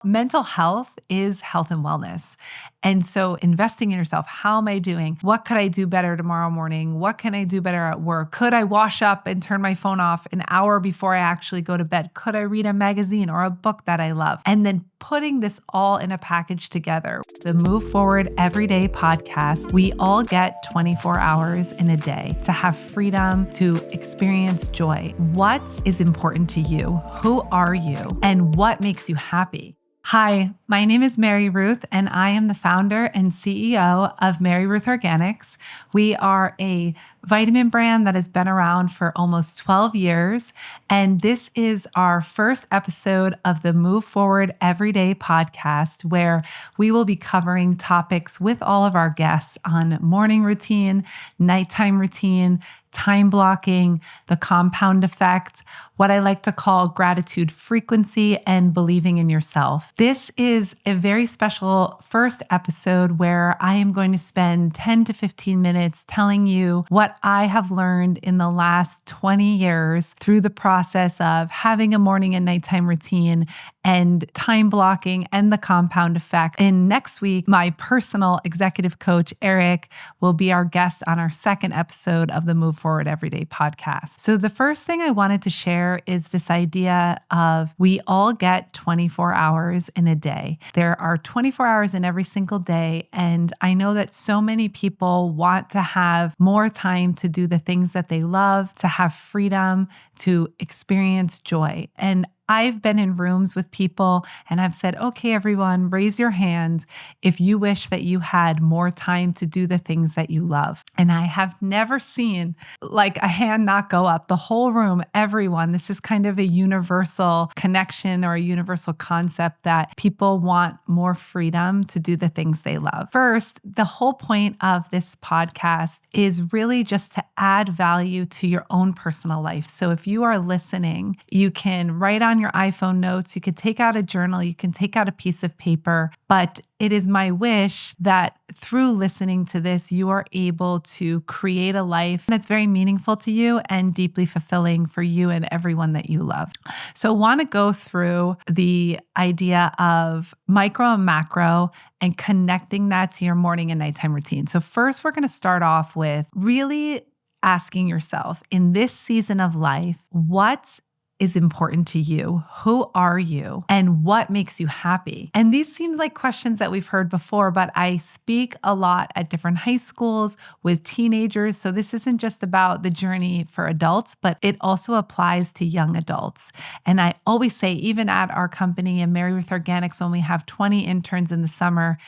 Mental health is health and wellness. And so investing in yourself, how am I doing? What could I do better tomorrow morning? What can I do better at work? Could I wash up and turn my phone off an hour before I actually go to bed? Could I read a magazine or a book that I love? And then putting this all in a package together. The Move Forward Everyday podcast, we all get 24 hours in a day to have freedom, to experience joy. What is important to you? Who are you? And what makes you happy? Hi, my name is MaryRuth, and I am the founder and CEO of MaryRuth Organics. We are a vitamin brand that has been around for almost 12 years, and this is our first episode of the Move Forward Everyday podcast, where we will be covering topics with all of our guests on morning routine, nighttime routine, time blocking, the compound effect, what I like to call gratitude frequency, and believing in yourself. This is a very special first episode where I am going to spend 10 to 15 minutes telling you what I have learned in the last 20 years through the process of having a morning and nighttime routine and time blocking and the compound effect. And next week, my personal executive coach, Eric, will be our guest on our second episode of the Move Forward Everyday podcast. So the first thing I wanted to share is this idea of we all get 24 hours in a day. There are 24 hours in every single day. And I know that so many people want to have more time to do the things that they love, to have freedom, to experience joy. And I've been in rooms with people and I've said, okay, everyone, raise your hand if you wish that you had more time to do the things that you love. And I have never seen like a hand not go up. The whole room, everyone, this is kind of a universal connection or a universal concept that people want more freedom to do the things they love. First, the whole point of this podcast is really just to add value to your own personal life. So if you are listening, you can write on your iPhone notes, you could take out a journal, you can take out a piece of paper, but it is my wish that through listening to this, you are able to create a life that's very meaningful to you and deeply fulfilling for you and everyone that you love. So I want to go through the idea of micro and macro and connecting that to your morning and nighttime routine. So first, we're going to start off with really asking yourself in this season of life, what is important to you? Who are you? And what makes you happy? And these seem like questions that we've heard before, but I speak a lot at different high schools with teenagers. So this isn't just about the journey for adults, but it also applies to young adults. And I always say, even at our company in MaryRuth Organics, when we have 20 interns in the summer,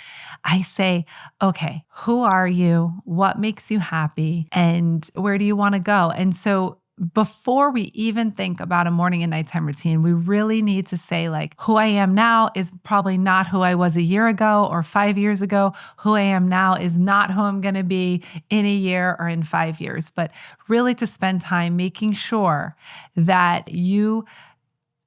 I say, okay, who are you? What makes you happy? And where do you want to go? And so before we even think about a morning and nighttime routine, we really need to say like, who I am now is probably not who I was a year ago or 5 years ago. Who I am now is not who I'm going to be in a year or in 5 years, but really to spend time making sure that you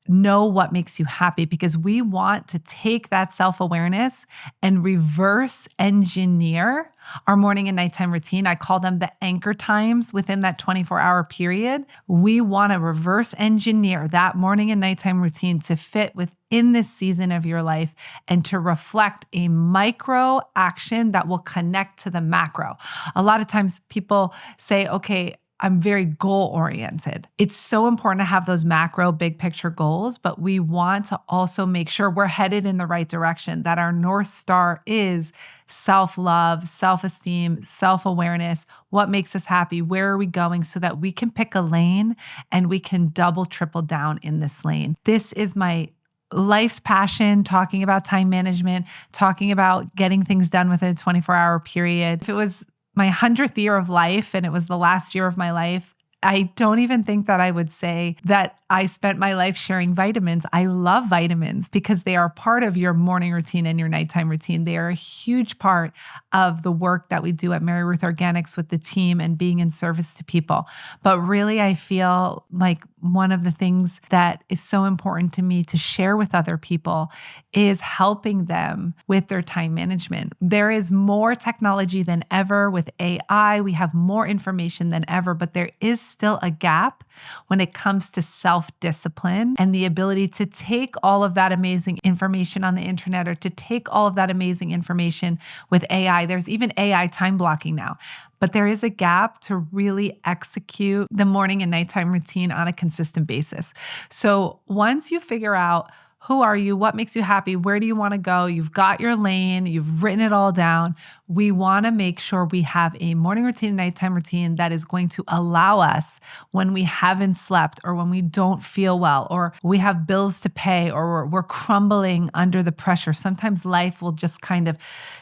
know what makes you happy, because we want to take that self-awareness and reverse engineer our morning and nighttime routine. I call them the anchor times within that 24-hour period. We want to reverse engineer that morning and nighttime routine to fit within this season of your life and to reflect a micro action that will connect to the macro. A lot of times people say, okay, I'm very goal oriented. It's so important to have those macro big picture goals, but we want to also make sure we're headed in the right direction, that our North Star is self-love, self-esteem, self-awareness, what makes us happy, where are we going, so that we can pick a lane and we can double, triple down in this lane. This is my life's passion, talking about time management, talking about getting things done within a 24-hour period. If it was my 100th year of life and it was the last year of my life, I don't even think that I would say that I spent my life sharing vitamins. I love vitamins because they are part of your morning routine and your nighttime routine. They are a huge part of the work that we do at MaryRuth Organics with the team and being in service to people. But really, I feel like one of the things that is so important to me to share with other people is helping them with their time management. There is more technology than ever with AI. We have more information than ever, but there is still a gap when it comes to self-discipline and the ability to take all of that amazing information on the internet or to take all of that amazing information with AI. There's even AI time blocking now. But there is a gap to really execute the morning and nighttime routine on a consistent basis. So once you figure out who are you, what makes you happy, where do you want to go, you've got your lane, you've written it all down, we want to make sure we have a morning routine and nighttime routine that is going to allow us when we haven't slept or when we don't feel well or we have bills to pay or we're crumbling under the pressure. Sometimes life will just kind of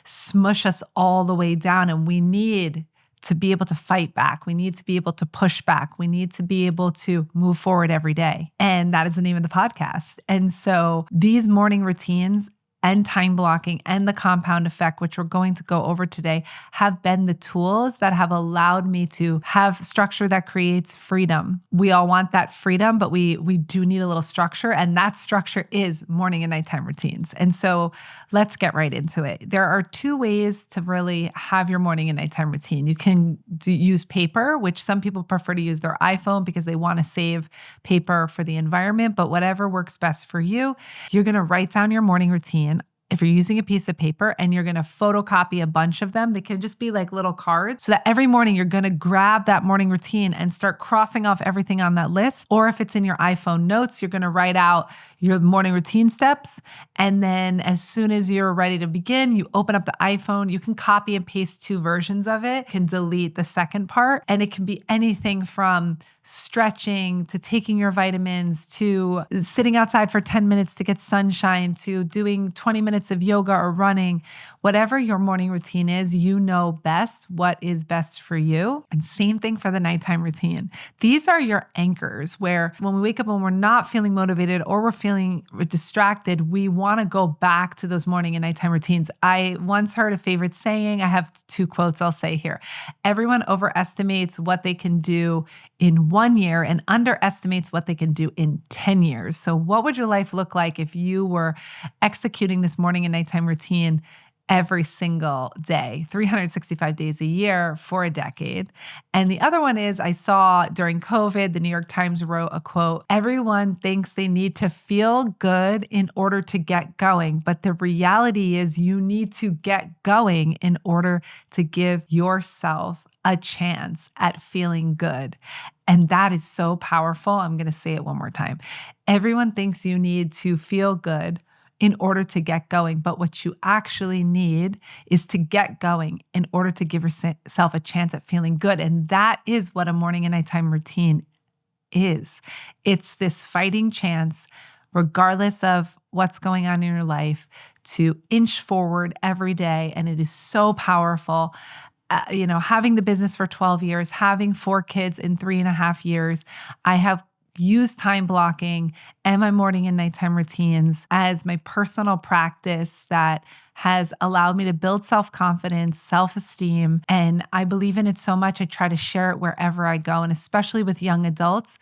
smush us all the way down, and we need to be able to fight back. We need to be able to push back. We need to be able to move forward every day. And that is the name of the podcast. And so these morning routines and time blocking and the compound effect, which we're going to go over today, have been the tools that have allowed me to have structure that creates freedom. We all want that freedom, but we do need a little structure, and that structure is morning and nighttime routines. And so let's get right into it. There are two ways to really have your morning and nighttime routine. You can use paper, which some people prefer to use their iPhone because they want to save paper for the environment, but whatever works best for you, you're going to write down your morning routine. If you're using a piece of paper and you're going to photocopy a bunch of them, they can just be like little cards so that every morning you're going to grab that morning routine and start crossing off everything on that list. Or if it's in your iPhone notes, you're going to write out your morning routine steps. And then as soon as you're ready to begin, you open up the iPhone, you can copy and paste two versions of it, can delete the second part. And it can be anything from stretching to taking your vitamins to sitting outside for 10 minutes to get sunshine to doing 20 minutes of yoga or running. Whatever your morning routine is, you know best what is best for you. And same thing for the nighttime routine. These are your anchors where when we wake up and we're not feeling motivated or we're feeling distracted, we want to go back to those morning and nighttime routines. I once heard a favorite saying. I have two quotes I'll say here. Everyone overestimates what they can do in 1 year and underestimates what they can do in 10 years. So what would your life look like if you were executing this morning and nighttime routine every single day, 365 days a year for a decade? And the other one is I saw during COVID, the New York Times wrote a quote, everyone thinks they need to feel good in order to get going. But the reality is you need to get going in order to give yourself a chance at feeling good. And that is so powerful. I'm going to say it one more time. Everyone thinks you need to feel good in order to get going. But what you actually need is to get going in order to give yourself a chance at feeling good. And that is what a morning and nighttime routine is. It's this fighting chance, regardless of what's going on in your life, to inch forward every day. And it is so powerful. Having the business for 12 years, having 4 kids in 3.5 years, I have used time blocking and my morning and nighttime routines as my personal practice that has allowed me to build self-confidence, self-esteem, and I believe in it so much. I try to share it wherever I go, and especially with young adults.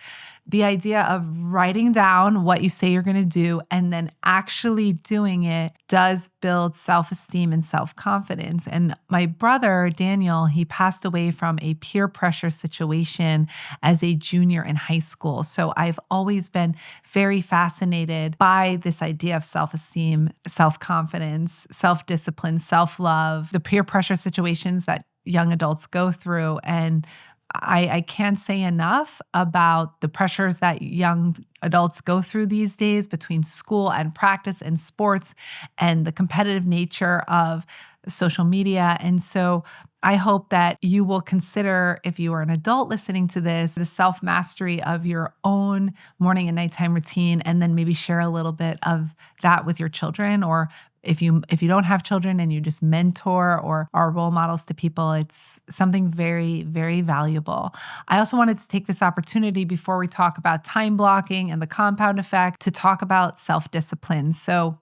The idea of writing down what you say you're going to do and then actually doing it does build self-esteem and self-confidence. And my brother, Daniel, he passed away from a peer pressure situation as a junior in high school. So I've always been very fascinated by this idea of self-esteem, self-confidence, self-discipline, self-love, the peer pressure situations that young adults go through. And I can't say enough about the pressures that young adults go through these days between school and practice and sports and the competitive nature of social media. And so I hope that you will consider, if you are an adult listening to this, the self-mastery of your own morning and nighttime routine, and then maybe share a little bit of that with your children. Or if you don't have children and you just mentor or are role models to people, it's something very, very valuable. I also wanted to take this opportunity before we talk about time blocking and the compound effect to talk about self-discipline. So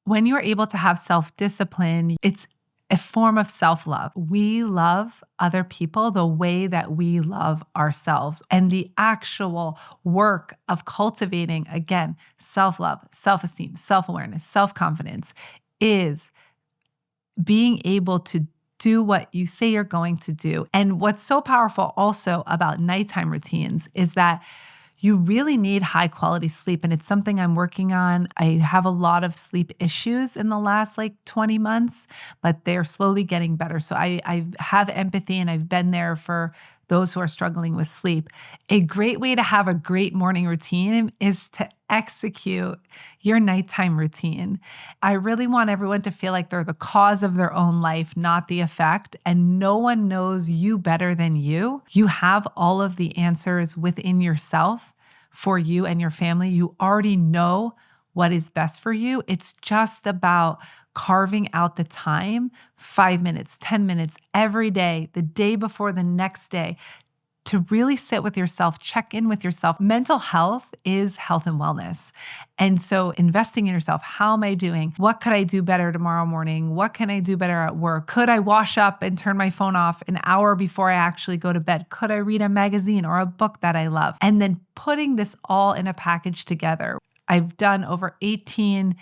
when you're able to have self-discipline, it's a form of self-love. We love other people the way that we love ourselves. And the actual work of cultivating, again, self-love, self-esteem, self-awareness, self-confidence is being able to do what you say you're going to do. And what's so powerful also about nighttime routines is that you really need high quality sleep. And it's something I'm working on. I have a lot of sleep issues in the last 20 months, but they're slowly getting better. So I have empathy and I've been there for those who are struggling with sleep. A great way to have a great morning routine is to execute your nighttime routine. I really want everyone to feel like they're the cause of their own life, not the effect. And no one knows you better than you. You have all of the answers within yourself for you and your family. You already know what is best for you. It's just about carving out the time, 5 minutes, 10 minutes every day, the day before the next day, to really sit with yourself, check in with yourself. Mental health is health and wellness. And so investing in yourself, how am I doing? What could I do better tomorrow morning? What can I do better at work? Could I wash up and turn my phone off an hour before I actually go to bed? Could I read a magazine or a book that I love? And then putting this all in a package together. I've done over 18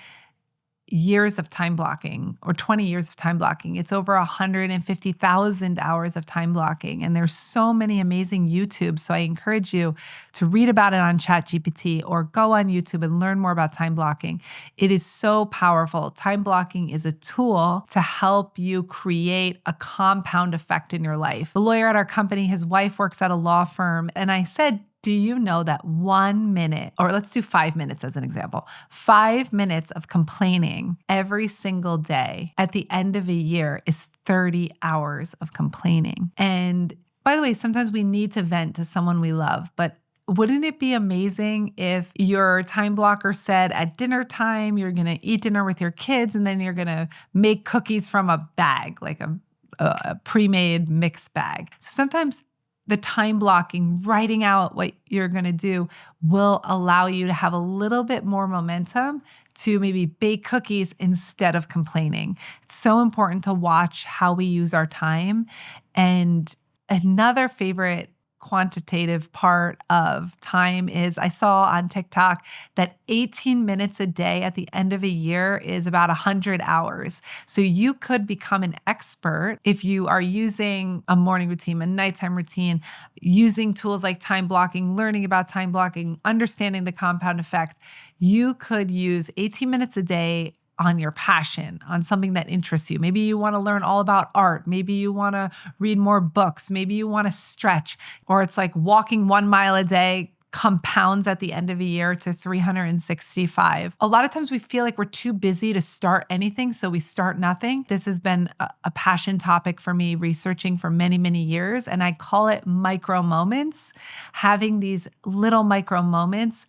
years of time blocking or 20 years of time blocking. It's over 150,000 hours of time blocking. And there's so many amazing YouTubes. So I encourage you to read about it on ChatGPT or go on YouTube and learn more about time blocking. It is so powerful. Time blocking is a tool to help you create a compound effect in your life. The lawyer at our company, his wife works at a law firm. And I said, do you know that 1 minute, or let's do 5 minutes as an example, 5 minutes of complaining every single day at the end of a year is 30 hours of complaining. And by the way, sometimes we need to vent to someone we love, but wouldn't it be amazing if your time blocker said at dinner time, you're going to eat dinner with your kids and then you're going to make cookies from a bag, like a pre-made mixed bag. So sometimes the time blocking, writing out what you're going to do will allow you to have a little bit more momentum to maybe bake cookies instead of complaining. It's so important to watch how we use our time. And another favorite quantitative part of time is I saw on TikTok that 18 minutes a day at the end of a year is about 100 hours. So you could become an expert if you are using a morning routine, a nighttime routine, using tools like time blocking, learning about time blocking, understanding the compound effect. You could use 18 minutes a day on your passion, on something that interests you. Maybe you want to learn all about art. Maybe you want to read more books. Maybe you want to stretch, or it's like walking 1 mile a day compounds at the end of a year to 365. A lot of times we feel like we're too busy to start anything, so we start nothing. This has been a passion topic for me, researching for many, many years, and I call it micro moments. Having these little micro moments,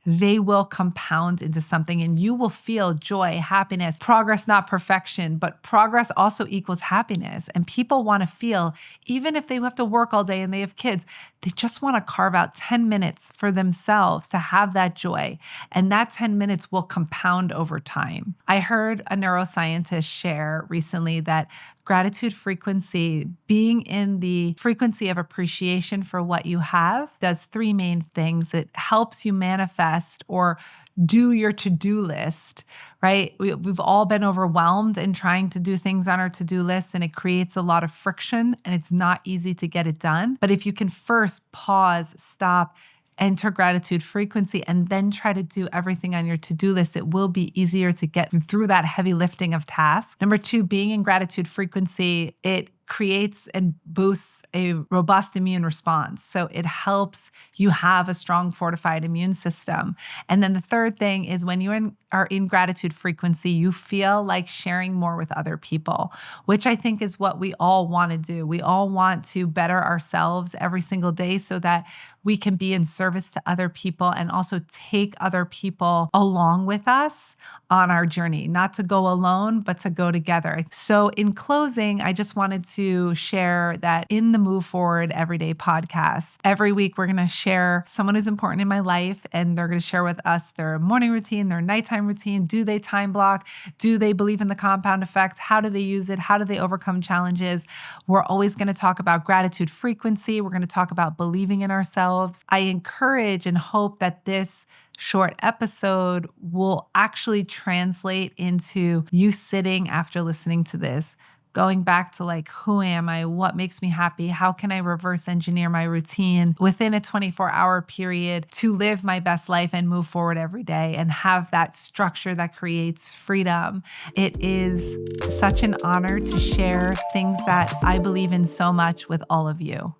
they will compound into something and you will feel joy, happiness, progress, not perfection, but progress also equals happiness. And people want to feel, even if they have to work all day and they have kids, they just want to carve out 10 minutes for themselves to have that joy. And that 10 minutes will compound over time. I heard a neuroscientist share recently that gratitude frequency, being in the frequency of appreciation for what you have, does 3 main things. It helps you manifest or do your to-do list, right? We've all been overwhelmed in trying to do things on our to-do list, and it creates a lot of friction and it's not easy to get it done. But if you can first pause, stop, enter gratitude frequency, and then try to do everything on your to-do list, it will be easier to get through that heavy lifting of tasks. Number 2, being in gratitude frequency, it creates and boosts a robust immune response. So it helps you have a strong, fortified immune system. And then the third thing is when you are in gratitude frequency, you feel like sharing more with other people, which I think is what we all want to do. We all want to better ourselves every single day so that we can be in service to other people and also take other people along with us on our journey, not to go alone, but to go together. So in closing, I just wanted to share that in the Move Forward Everyday podcast, every week we're going to share someone who's important in my life, and they're going to share with us their morning routine, their nighttime routine. Do they time block? Do they believe in the compound effect? How do they use it? How do they overcome challenges? We're always going to talk about gratitude frequency. We're going to talk about believing in ourselves. I encourage and hope that this short episode will actually translate into you sitting after listening to this, going back to like, who am I? What makes me happy? How can I reverse engineer my routine within a 24-hour period to live my best life and move forward every day and have that structure that creates freedom? It is such an honor to share things that I believe in so much with all of you.